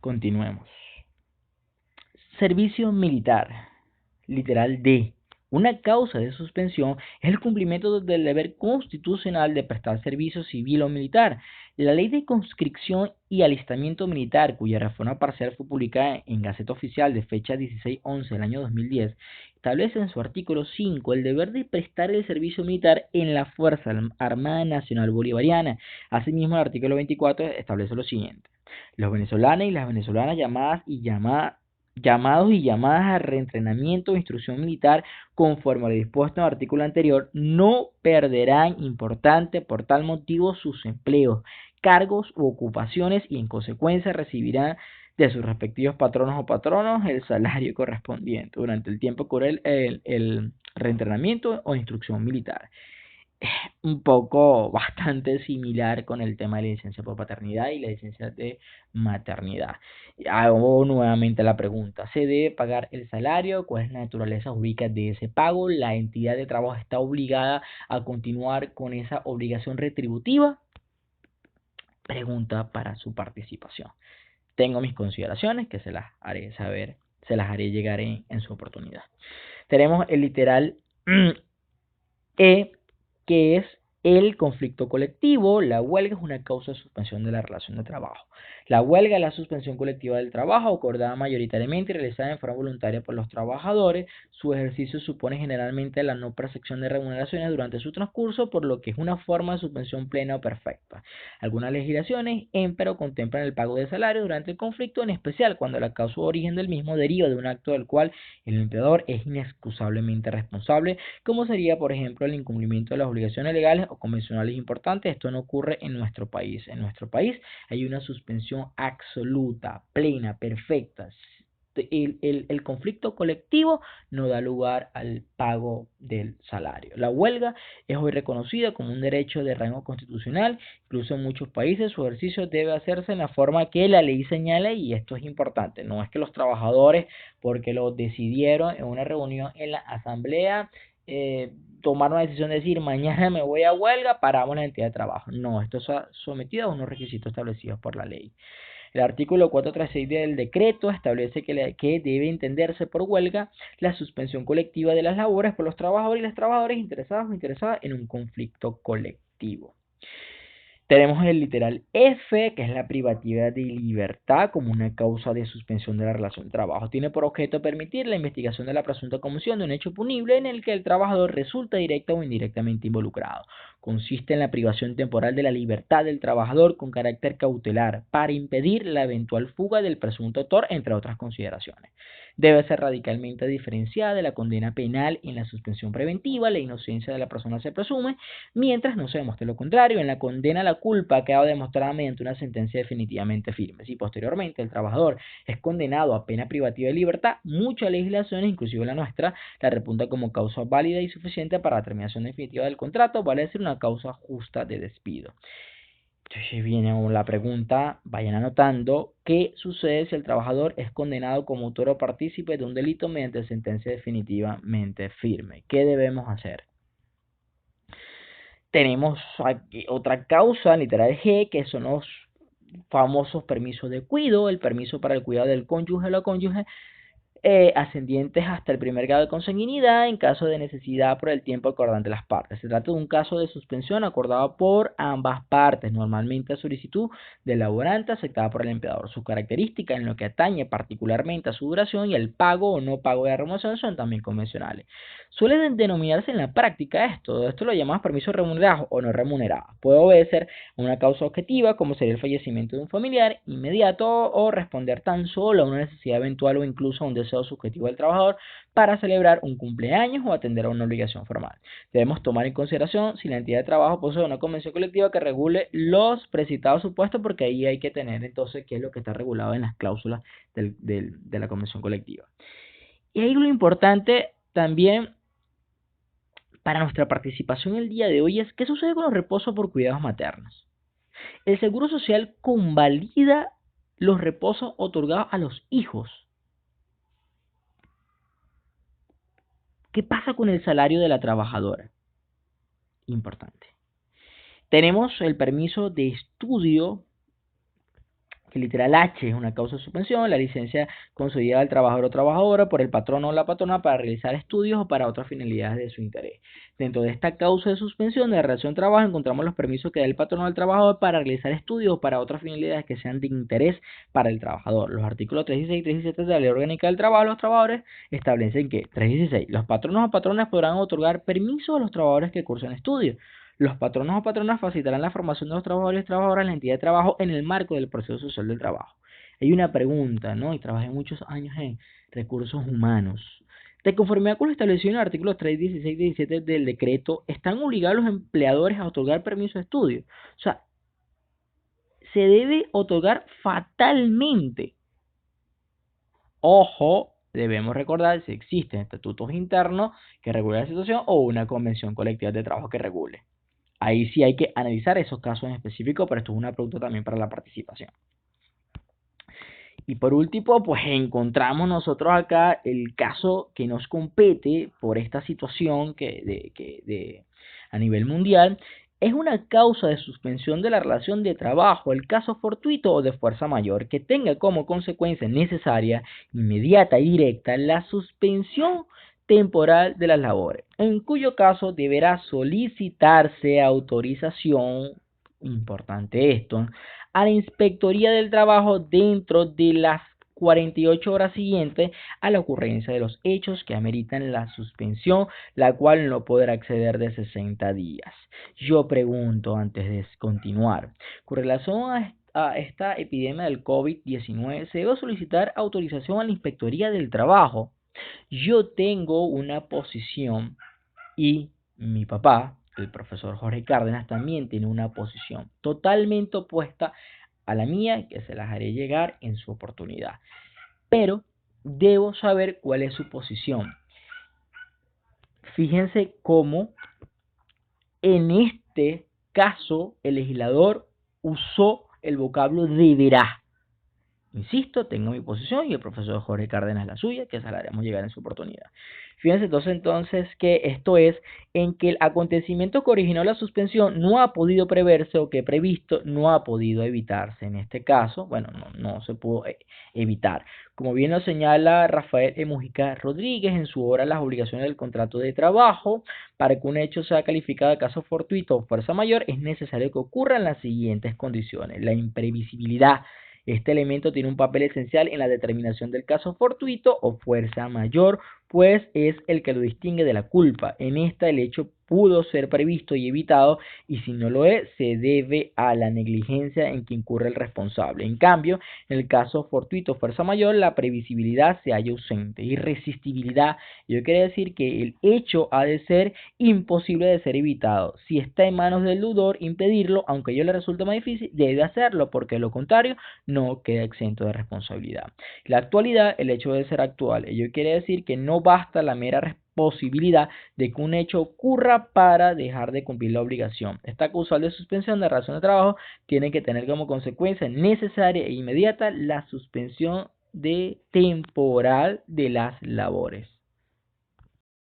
Continuemos. Servicio militar. Literal D. Una causa de suspensión es el cumplimiento del deber constitucional de prestar servicio civil o militar. La Ley de Conscripción y Alistamiento Militar, cuya reforma parcial fue publicada en Gaceta Oficial de fecha 16/11 del año 2010, establece en su artículo 5 el deber de prestar el servicio militar en la Fuerza Armada Nacional Bolivariana. Asimismo, el artículo 24 establece lo siguiente: los venezolanos y las venezolanas llamados y llamadas a reentrenamiento o instrucción militar conforme a lo dispuesto en el artículo anterior, no perderán importante por tal motivo sus empleos, cargos u ocupaciones y en consecuencia recibirán de sus respectivos patronos o patronos el salario correspondiente durante el tiempo que dure el reentrenamiento o instrucción militar. Un poco bastante similar con el tema de la licencia por paternidad y la licencia de maternidad. Hago nuevamente la pregunta: ¿se debe pagar el salario? ¿Cuál es la naturaleza jurídica de ese pago? ¿La entidad de trabajo está obligada a continuar con esa obligación retributiva? Pregunta para su participación. Tengo mis consideraciones que se las haré saber, se las haré llegar en su oportunidad. Tenemos el literal E, que es el conflicto colectivo. La huelga es una causa de suspensión de la relación de trabajo. La huelga es la suspensión colectiva del trabajo acordada mayoritariamente y realizada en forma voluntaria por los trabajadores. Su ejercicio supone generalmente la no percepción de remuneraciones durante su transcurso, por lo que es una forma de suspensión plena o perfecta. Algunas legislaciones, empero, contemplan el pago de salario durante el conflicto, en especial cuando la causa o origen del mismo deriva de un acto del cual el empleador es inexcusablemente responsable, como sería, por ejemplo, el incumplimiento de las obligaciones legales o convencionales importantes. Esto no ocurre en nuestro país. En nuestro país hay una suspensión absoluta, plena, perfecta. El conflicto colectivo no da lugar al pago del salario. La huelga es hoy reconocida como un derecho de rango constitucional. Incluso en muchos países su ejercicio debe hacerse en la forma que la ley señala, y esto es importante. No es que los trabajadores, porque lo decidieron en una reunión en la asamblea, tomar una decisión de decir mañana me voy a huelga, paramos la entidad de trabajo. No, esto está sometido a unos requisitos establecidos por la ley. El artículo 436 del decreto establece que debe entenderse por huelga la suspensión colectiva de las labores por los trabajadores y las trabajadoras interesados o interesadas en un conflicto colectivo. Tenemos el literal F, que es la privacidad de libertad como una causa de suspensión de la relación de trabajo. Tiene por objeto permitir la investigación de la presunta comisión de un hecho punible en el que el trabajador resulta directa o indirectamente involucrado. Consiste en la privación temporal de la libertad del trabajador con carácter cautelar para impedir la eventual fuga del presunto autor, entre otras consideraciones. Debe ser radicalmente diferenciada de la condena penal. En la suspensión preventiva, la inocencia de la persona se presume, mientras no se demuestre lo contrario. En la condena, la culpa ha quedado demostrada mediante una sentencia definitivamente firme. Si posteriormente el trabajador es condenado a pena privativa de libertad, muchas legislaciones, inclusive la nuestra, la repunta como causa válida y suficiente para la terminación definitiva del contrato, vale decir una causa justa de despido. Entonces viene la pregunta, vayan anotando: ¿qué sucede si el trabajador es condenado como autor o partícipe de un delito mediante sentencia definitivamente firme? ¿Qué debemos hacer? Tenemos aquí otra causa, literal G, que son los famosos permisos de cuidado, el permiso para el cuidado del cónyuge o la cónyuge, ascendientes hasta el primer grado de consanguinidad en caso de necesidad por el tiempo acordado entre las partes. Se trata de un caso de suspensión acordado por ambas partes, normalmente a solicitud del laborante, aceptada por el empleador. Sus características en lo que atañe particularmente a su duración y el pago o no pago de la remuneración son también convencionales. Suele denominarse en la práctica esto lo llamamos permiso remunerado o no remunerado. Puede obedecer a una causa objetiva, como sería el fallecimiento de un familiar inmediato, o responder tan solo a una necesidad eventual o incluso a un deseo subjetivo del trabajador para celebrar un cumpleaños o atender a una obligación formal. Debemos tomar en consideración si la entidad de trabajo posee una convención colectiva que regule los precitados supuestos, porque ahí hay que tener entonces qué es lo que está regulado en las cláusulas de la convención colectiva. Y ahí lo importante también para nuestra participación el día de hoy es: ¿qué sucede con los reposos por cuidados maternos? El Seguro Social convalida los reposos otorgados a los hijos. ¿Qué pasa con el salario de la trabajadora? Importante. Tenemos el permiso de estudio que literal H es una causa de suspensión, la licencia concedida al trabajador o trabajadora por el patrono o la patrona para realizar estudios o para otras finalidades de su interés. Dentro de esta causa de suspensión de la relación de trabajo encontramos los permisos que da el patrono al trabajador para realizar estudios o para otras finalidades que sean de interés para el trabajador. Los artículos 316 y 317 de la Ley Orgánica del Trabajo, los trabajadores establecen que 316, los patronos o patronas podrán otorgar permisos a los trabajadores que cursen estudios. Los patronos o patronas facilitarán la formación de los trabajadores y trabajadoras en la entidad de trabajo en el marco del proceso social del trabajo. Hay una pregunta, ¿no? Y trabajé muchos años en recursos humanos. De conformidad con lo establecido en el artículo 3, 16 y 17 del decreto, ¿están obligados los empleadores a otorgar permiso de estudio? O sea, se debe otorgar fatalmente. Ojo, debemos recordar si existen estatutos internos que regulen la situación o una convención colectiva de trabajo que regule. Ahí sí hay que analizar esos casos en específico, pero esto es una pregunta también para la participación. Y por último, pues encontramos nosotros acá el caso que nos compete por esta situación a nivel mundial. Es una causa de suspensión de la relación de trabajo, el caso fortuito o de fuerza mayor, que tenga como consecuencia necesaria, inmediata y directa la suspensión temporal de las labores, en cuyo caso deberá solicitarse autorización, importante esto, a la Inspectoría del Trabajo dentro de las 48 horas siguientes a la ocurrencia de los hechos que ameritan la suspensión, la cual no podrá exceder de 60 días. Yo pregunto antes de continuar, con relación a esta epidemia del COVID-19, ¿se debe solicitar autorización a la Inspectoría del Trabajo? Yo tengo una posición y mi papá, el profesor Jorge Cárdenas, también tiene una posición totalmente opuesta a la mía, que se las haré llegar en su oportunidad. Pero debo saber cuál es su posición. Fíjense cómo en este caso el legislador usó el vocablo deberá. Insisto, tengo mi posición y el profesor Jorge Cárdenas la suya, que se la haremos llegar en su oportunidad. Fíjense entonces que esto es en que el acontecimiento que originó la suspensión no ha podido preverse o que previsto no ha podido evitarse. En este caso, bueno, no se pudo evitar. Como bien lo señala Rafael Mujica Rodríguez en su obra Las obligaciones del contrato de trabajo, para que un hecho sea calificado de caso fortuito o fuerza mayor, es necesario que ocurran las siguientes condiciones: la imprevisibilidad. Este elemento tiene un papel esencial en la determinación del caso fortuito o fuerza mayor, pues es el que lo distingue de la culpa. En esta el hecho pudo ser previsto y evitado, y si no lo es, se debe a la negligencia en que incurre el responsable. En cambio, en el caso fortuito o fuerza mayor, la previsibilidad se halla ausente. Irresistibilidad, yo quiero decir que el hecho ha de ser imposible de ser evitado. Si está en manos del deudor impedirlo, aunque a ello le resulte más difícil, debe hacerlo, porque de lo contrario no queda exento de responsabilidad. La actualidad, el hecho debe ser actual. Ello quiere decir que no basta la mera posibilidad de que un hecho ocurra para dejar de cumplir la obligación. Esta causal de suspensión de relación de trabajo tiene que tener como consecuencia necesaria e inmediata la suspensión temporal de las labores.